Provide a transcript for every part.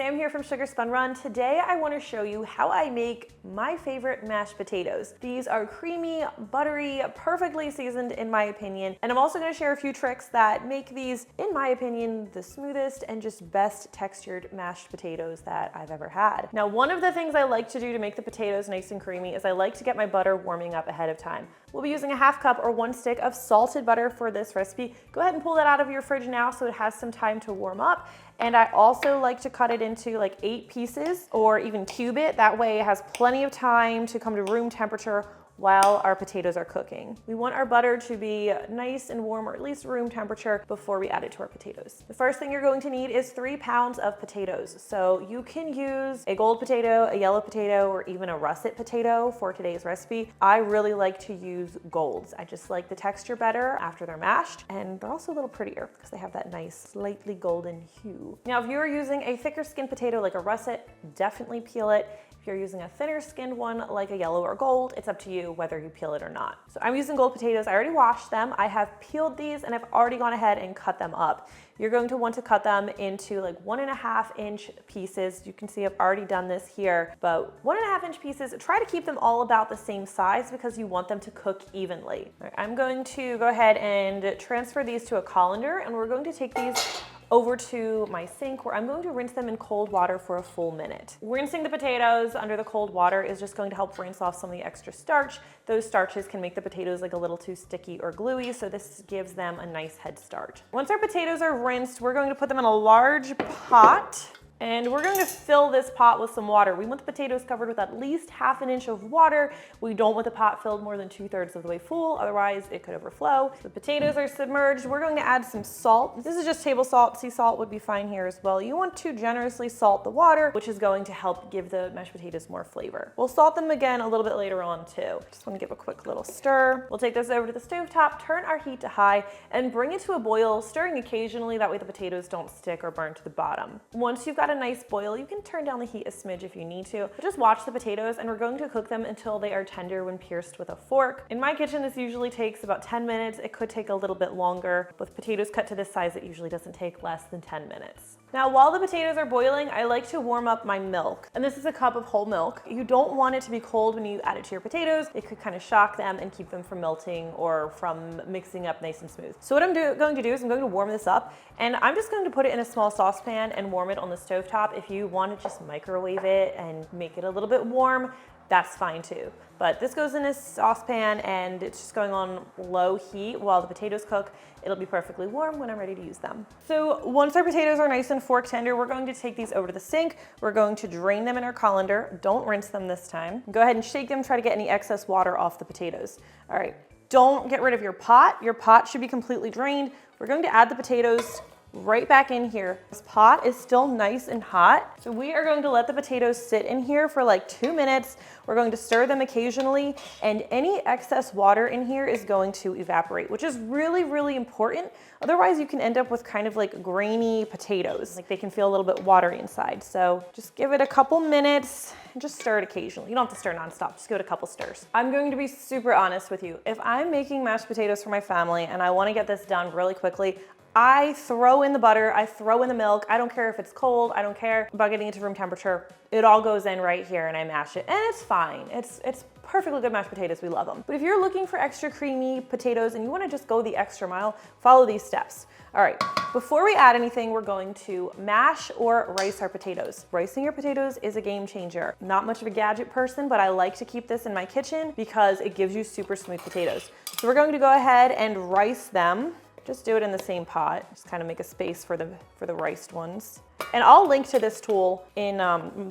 Sam here from Sugar Spun Run. Today I want to show you how I make my favorite mashed potatoes. These are creamy, buttery, perfectly seasoned in my opinion, and I'm also going to share a few tricks that make these, in my opinion, the smoothest and just best textured mashed potatoes that I've ever had. Now, one of the things I like to do to make the potatoes nice and creamy is I like to get my butter warming up ahead of time. We'll be using a half cup or 1 stick of salted butter for this recipe. Go ahead and pull that out of your fridge now so it has some time to warm up. And I also like to cut it into like 8 pieces or even cube it. That way it has plenty of time to come to room temperature while our potatoes are cooking. We want our butter to be nice and warm, or at least room temperature, before we add it to our potatoes. The first thing you're going to need is 3 pounds of potatoes. So you can use a gold potato, a yellow potato, or even a russet potato for today's recipe. I really like to use golds. I just like the texture better after they're mashed, and they're also a little prettier because they have that nice, slightly golden hue. Now, if you're using a thicker skinned potato like a russet, definitely peel it. If you're using a thinner skinned one like a yellow or gold, it's up to you whether you peel it or not. So I'm using gold potatoes. I already washed them. I have peeled these and I've already gone ahead and cut them up. You're going to want to cut them into like 1.5 inch pieces. You can see I've already done this here, but 1.5 inch pieces. Try to keep them all about the same size because you want them to cook evenly. All right, I'm going to go ahead and transfer these to a colander, and we're going to take these over to my sink where I'm going to rinse them in cold water for a full minute. Rinsing the potatoes under the cold water is just going to help rinse off some of the extra starch. Those starches can make the potatoes like a little too sticky or gluey, so this gives them a nice head start. Once our potatoes are rinsed, we're going to put them in a large pot. And we're going to fill this pot with some water. We want the potatoes covered with at least 1/2 inch of water. We don't want the pot filled more than 2/3 of the way full, otherwise it could overflow. The potatoes are submerged. We're going to add some salt. This is just table salt. Sea salt would be fine here as well. You want to generously salt the water, which is going to help give the mashed potatoes more flavor. We'll salt them again a little bit later on too. Just want to give a quick little stir. We'll take this over to the stovetop, turn our heat to high, and bring it to a boil, stirring occasionally. That way the potatoes don't stick or burn to the bottom. Once you've got a nice boil, you can turn down the heat a smidge if you need to. But just watch the potatoes, and we're going to cook them until they are tender when pierced with a fork. In my kitchen, this usually takes about 10 minutes. It could take a little bit longer. With potatoes cut to this size, it usually doesn't take less than 10 minutes. Now, while the potatoes are boiling, I like to warm up my milk. And this is a cup of whole milk. You don't want it to be cold when you add it to your potatoes. It could kind of shock them and keep them from melting or from mixing up nice and smooth. So what I'm going to do is I'm going to warm this up, and I'm just going to put it in a small saucepan and warm it on the stovetop. If you want to just microwave it and make it a little bit warm, that's fine too. But this goes in a saucepan and it's just going on low heat while the potatoes cook. It'll be perfectly warm when I'm ready to use them. So once our potatoes are nice and fork tender, we're going to take these over to the sink. We're going to drain them in our colander. Don't rinse them this time. Go ahead and shake them, try to get any excess water off the potatoes. All right, don't get rid of your pot. Your pot should be completely drained. We're going to add the potatoes right back in here. This pot is still nice and hot. So we are going to let the potatoes sit in here for like 2 minutes. We're going to stir them occasionally, and any excess water in here is going to evaporate, which is really, really important. Otherwise you can end up with kind of like grainy potatoes. Like they can feel a little bit watery inside. So just give it a couple minutes and just stir it occasionally. You don't have to stir nonstop, just give it a couple stirs. I'm going to be super honest with you. If I'm making mashed potatoes for my family and I want to get this done really quickly, I throw in the butter, I throw in the milk. I don't care if it's cold, I don't care about getting it to room temperature. It all goes in right here and I mash it, and it's fine. It's perfectly good mashed potatoes, we love them. But if you're looking for extra creamy potatoes and you wanna just go the extra mile, follow these steps. All right, before we add anything, we're going to mash or rice our potatoes. Ricing your potatoes is a game changer. Not much of a gadget person, but I like to keep this in my kitchen because it gives you super smooth potatoes. So we're going to go ahead and rice them. Just do it in the same pot. Just kind of make a space for the riced ones. And I'll link to this tool in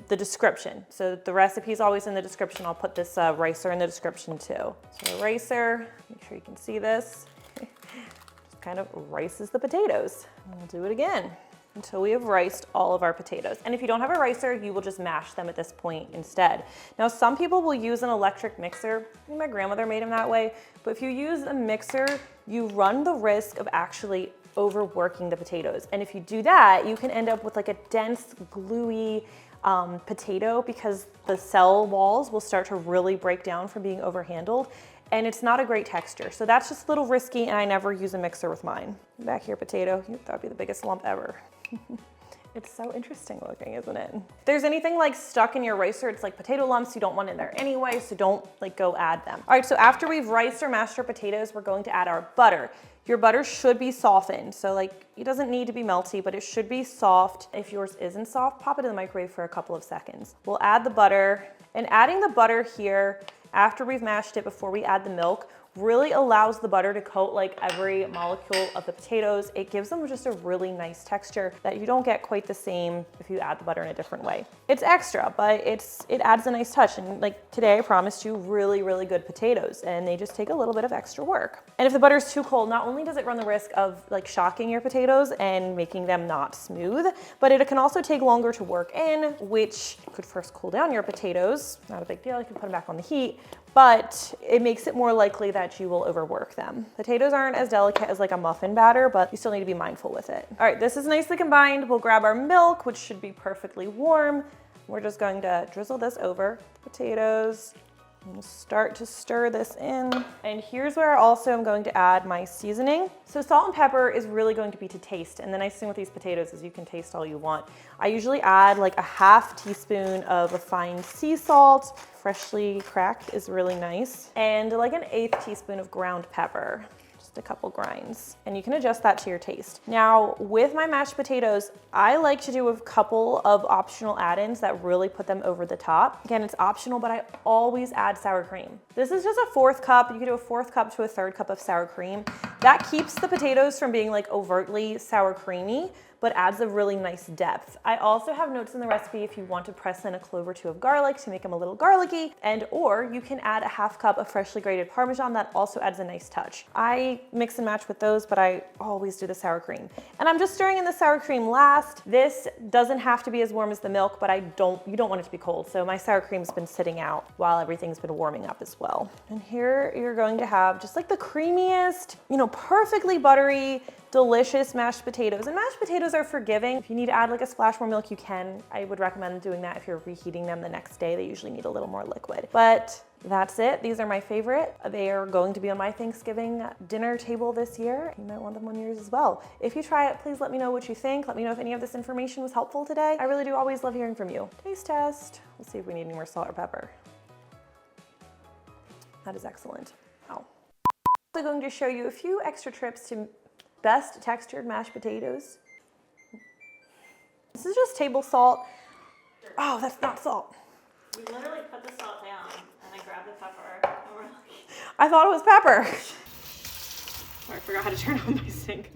the description. So the recipe is always in the description. I'll put this ricer in the description too. So the ricer, make sure you can see this, just kind of rices the potatoes. And we'll do it again until we have riced all of our potatoes. And if you don't have a ricer, you will just mash them at this point instead. Now, some people will use an electric mixer. I think my grandmother made them that way. But if you use a mixer, you run the risk of actually overworking the potatoes. And if you do that, you can end up with like a dense, gluey potato because the cell walls will start to really break down from being overhandled. And it's not a great texture. So that's just a little risky, and I never use a mixer with mine. Back here, potato, that would be the biggest lump ever. It's so interesting looking, isn't it? If there's anything like stuck in your ricer, it's like potato lumps, you don't want in there anyway, so don't like go add them. All right, so after we've riced or mashed our potatoes, we're going to add our butter. Your butter should be softened. So like, it doesn't need to be melty, but it should be soft. If yours isn't soft, pop it in the microwave for a couple of seconds. We'll add the butter, and adding the butter here after we've mashed it before we add the milk really allows the butter to coat like every molecule of the potatoes. It gives them just a really nice texture that you don't get quite the same if you add the butter in a different way. It's extra, but it adds a nice touch. And like today, I promised you really, really good potatoes, and they just take a little bit of extra work. And if the butter is too cold, not only does it run the risk of like shocking your potatoes and making them not smooth, but it can also take longer to work in, which could first cool down your potatoes. Not a big deal, you can put them back on the heat, but it makes it more likely that you will overwork them. Potatoes aren't as delicate as like a muffin batter, but you still need to be mindful with it. All right, this is nicely combined. We'll grab our milk, which should be perfectly warm. We're just going to drizzle this over the potatoes. We'll start to stir this in. And here's where I also am going to add my seasoning. So salt and pepper is really going to be to taste. And the nice thing with these potatoes is you can taste all you want. I usually add like a ½ teaspoon of refined sea salt. Freshly cracked is really nice. And like an 1/8 teaspoon of ground pepper. Just a couple grinds, and you can adjust that to your taste. Now, with my mashed potatoes, I like to do a couple of optional add-ins that really put them over the top. Again, it's optional, but I always add sour cream. This is just a 1/4 cup. You can do a 1/4 cup to a 1/3 cup of sour cream. That keeps the potatoes from being like overtly sour creamy, but adds a really nice depth. I also have notes in the recipe if you want to press in a clove or 2 of garlic to make them a little garlicky, or you can add a ½ cup of freshly grated Parmesan. That also adds a nice touch. I mix and match with those, but I always do the sour cream. And I'm just stirring in the sour cream last. This doesn't have to be as warm as the milk, but you don't want it to be cold. So my sour cream's been sitting out while everything's been warming up as well. And here you're going to have just like the creamiest, perfectly buttery, delicious mashed potatoes. And mashed potatoes are forgiving. If you need to add like a splash more milk, you can. I would recommend doing that if you're reheating them the next day. They usually need a little more liquid. But that's it. These are my favorite. They are going to be on my Thanksgiving dinner table this year. You might want them on yours as well. If you try it, please let me know what you think. Let me know if any of this information was helpful today. I really do always love hearing from you. Taste test. We'll see if we need any more salt or pepper. That is excellent. Wow. I'm also going to show you a few extra tips to best textured mashed potatoes. This is just table salt. Oh, that's not salt. We literally put the salt down and I grabbed the pepper and we're like... I thought it was pepper. Sorry, I forgot how to turn on my sink.